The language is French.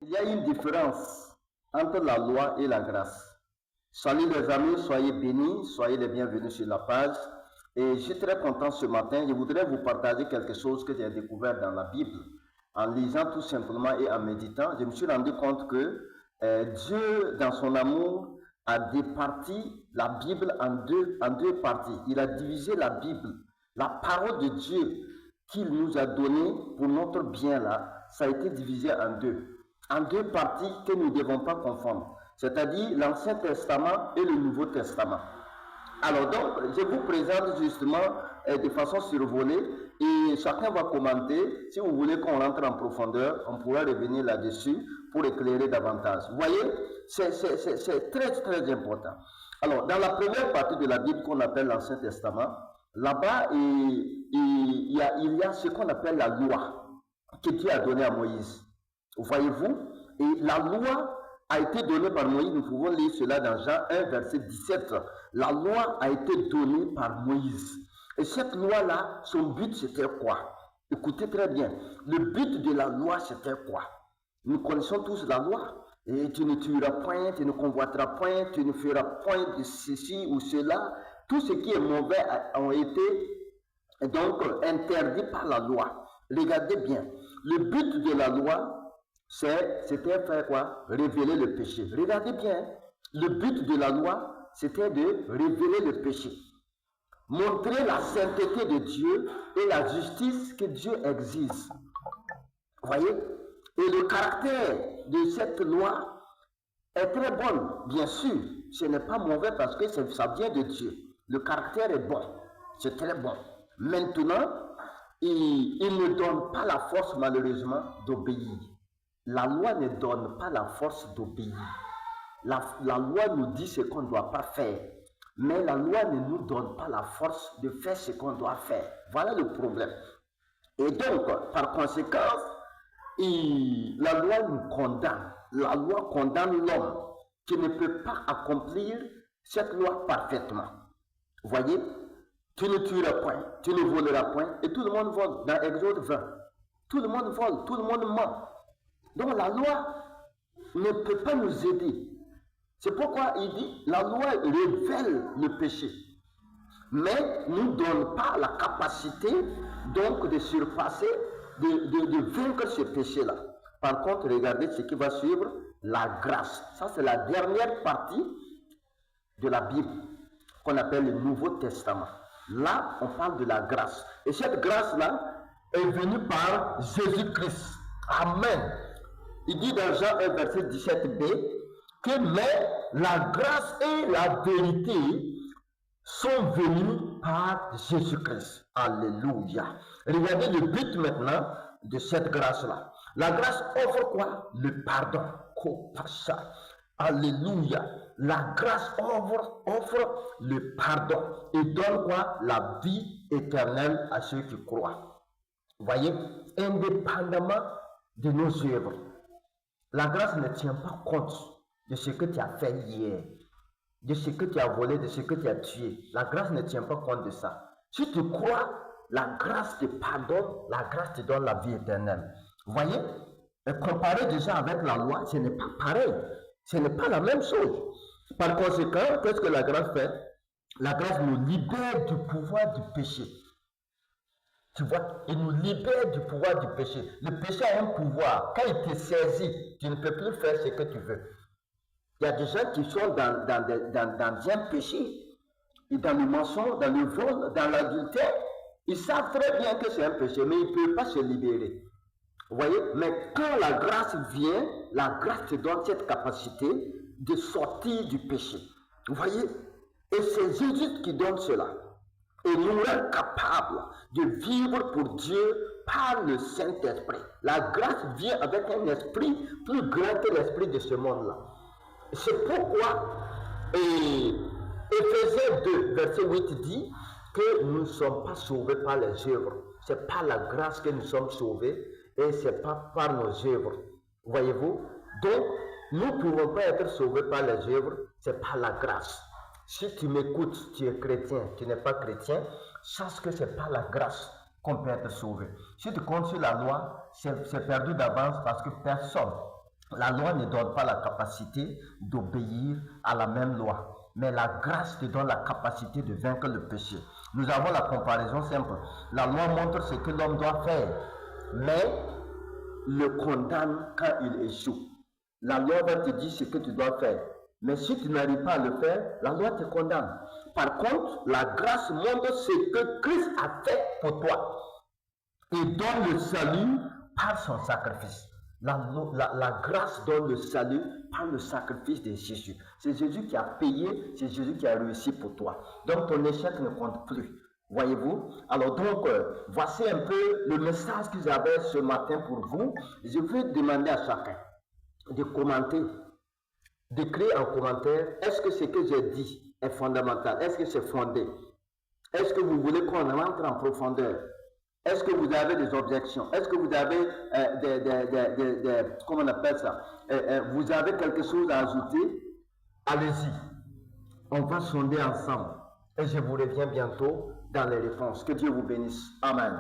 il y a une différence entre la loi et la grâce. Salut les amis, soyez bénis, soyez les bienvenus sur la page. Et je suis très content ce matin, je voudrais vous partager quelque chose que j'ai découvert dans la Bible. En lisant tout simplement et en méditant, je me suis rendu compte que Dieu, dans son amour, a départi la Bible en deux parties. Il a divisé la Bible, la parole de Dieu qu'il nous a donnée pour notre bien là, ça a été divisé en deux parties que nous ne devons pas confondre, c'est-à-dire l'Ancien Testament et le Nouveau Testament. Alors donc, je vous présente justement de façon survolée et chacun va commenter. Si vous voulez qu'on rentre en profondeur, on pourra revenir là-dessus pour éclairer davantage. Vous voyez, c'est très très important. Alors, dans la première partie de la Bible qu'on appelle l'Ancien Testament, là-bas, il y a ce qu'on appelle la loi que Dieu a donnée à Moïse. Voyez-vous? Et la loi a été donnée par Moïse. Nous pouvons lire cela dans Jean 1, verset 17. La loi a été donnée par Moïse. Et cette loi-là, son but, c'était quoi? Écoutez très bien. Le but de la loi, c'était quoi? Nous connaissons tous la loi. Et tu ne tueras point, tu ne convoiteras point, tu ne feras point de ceci ou cela. Tout ce qui est mauvais a été donc interdit par la loi. Regardez bien. Le but de la loi, c'était faire quoi? Révéler le péché. Regardez bien. Le but de la loi, c'était de révéler le péché. Montrer la sainteté de Dieu et la justice que Dieu exige. Voyez? Et le caractère de cette loi est très bon, bien sûr. Ce n'est pas mauvais parce que ça vient de Dieu. Le caractère est bon. C'est très bon. Maintenant, il ne donne pas la force, malheureusement, d'obéir. La loi ne donne pas la force d'obéir. La loi nous dit ce qu'on ne doit pas faire. Mais la loi ne nous donne pas la force de faire ce qu'on doit faire. Voilà le problème. Et donc, par conséquent, la loi nous condamne. La loi condamne l'homme qui ne peut pas accomplir cette loi parfaitement. Voyez, tu ne tueras point, tu ne voleras point. Et tout le monde vole dans Exode 20. Tout le monde vole, tout le monde ment. Donc la loi ne peut pas nous aider. C'est pourquoi il dit, la loi révèle le péché, mais ne nous donne pas la capacité donc de surpasser, de vaincre ce péché-là. Par contre, regardez ce qui va suivre, la grâce. Ça, c'est la dernière partie de la Bible qu'on appelle le Nouveau Testament. Là, on parle de la grâce. Et cette grâce-là est venue par Jésus-Christ. Amen. Il dit dans Jean 1, verset 17b, que mais la grâce et la vérité sont venues par Jésus-Christ. Alléluia. Regardez le but maintenant de cette grâce-là. La grâce offre quoi? Le pardon. Alléluia. La grâce offre le pardon et donne quoi? La vie éternelle à ceux qui croient. Voyez, indépendamment de nos œuvres. La grâce ne tient pas compte de ce que tu as fait hier, de ce que tu as volé, de ce que tu as tué. La grâce ne tient pas compte de ça. Si tu crois, la grâce te pardonne, la grâce te donne la vie éternelle. Vous voyez, comparé déjà avec la loi, ce n'est pas pareil. Ce n'est pas la même chose. Par conséquent, qu'est-ce que la grâce fait? La grâce nous libère du pouvoir du péché. Tu vois, il nous libère du pouvoir du péché. Le péché a un pouvoir. Quand il te saisit, tu ne peux plus faire ce que tu veux. Il y a des gens qui sont dans un péché, et dans le mensonge, dans le vol, dans l'adultère. Ils savent très bien que c'est un péché, mais ils ne peuvent pas se libérer. Vous voyez? Mais quand la grâce vient, la grâce te donne cette capacité de sortir du péché. Vous voyez? Et c'est Jésus qui donne cela. Et nous rend capables de vivre pour Dieu par le Saint-Esprit. La grâce vient avec un esprit plus grand que l'esprit de ce monde-là. C'est pourquoi Éphésiens 2, verset 8 dit que nous ne sommes pas sauvés par les œuvres. Ce n'est pas la grâce que nous sommes sauvés et ce n'est pas par nos œuvres. Voyez-vous? Donc, nous ne pouvons pas être sauvés par les œuvres, c'est par la grâce. Si tu m'écoutes, tu es chrétien, tu n'es pas chrétien, sache que ce n'est pas la grâce qu'on peut être sauvé. Si tu comptes sur la loi, c'est perdu d'avance parce que personne La loi ne donne pas la capacité d'obéir à la même loi, mais la grâce te donne la capacité de vaincre le péché. Nous avons la comparaison simple. La loi montre ce que l'homme doit faire, mais le condamne quand il échoue. La loi va te dire ce que tu dois faire, mais si tu n'arrives pas à le faire, la loi te condamne. Par contre, la grâce montre ce que Christ a fait pour toi et donne le salut par son sacrifice. La grâce donne le salut par le sacrifice de Jésus. C'est Jésus qui a payé, c'est Jésus qui a réussi pour toi. Donc ton échec ne compte plus. Voyez-vous? Alors donc, voici un peu le message que j'avais ce matin pour vous. Je veux demander à chacun de commenter, d'écrire en commentaire, est-ce que ce que j'ai dit est fondamental? Est-ce que c'est fondé? Est-ce que vous voulez qu'on rentre en profondeur? Est-ce que vous avez des objections? Est-ce que vous avez comment on appelle ça? Vous avez quelque chose à ajouter? Allez-y. On va sonder ensemble. Et je vous reviens bientôt dans les réponses. Que Dieu vous bénisse. Amen.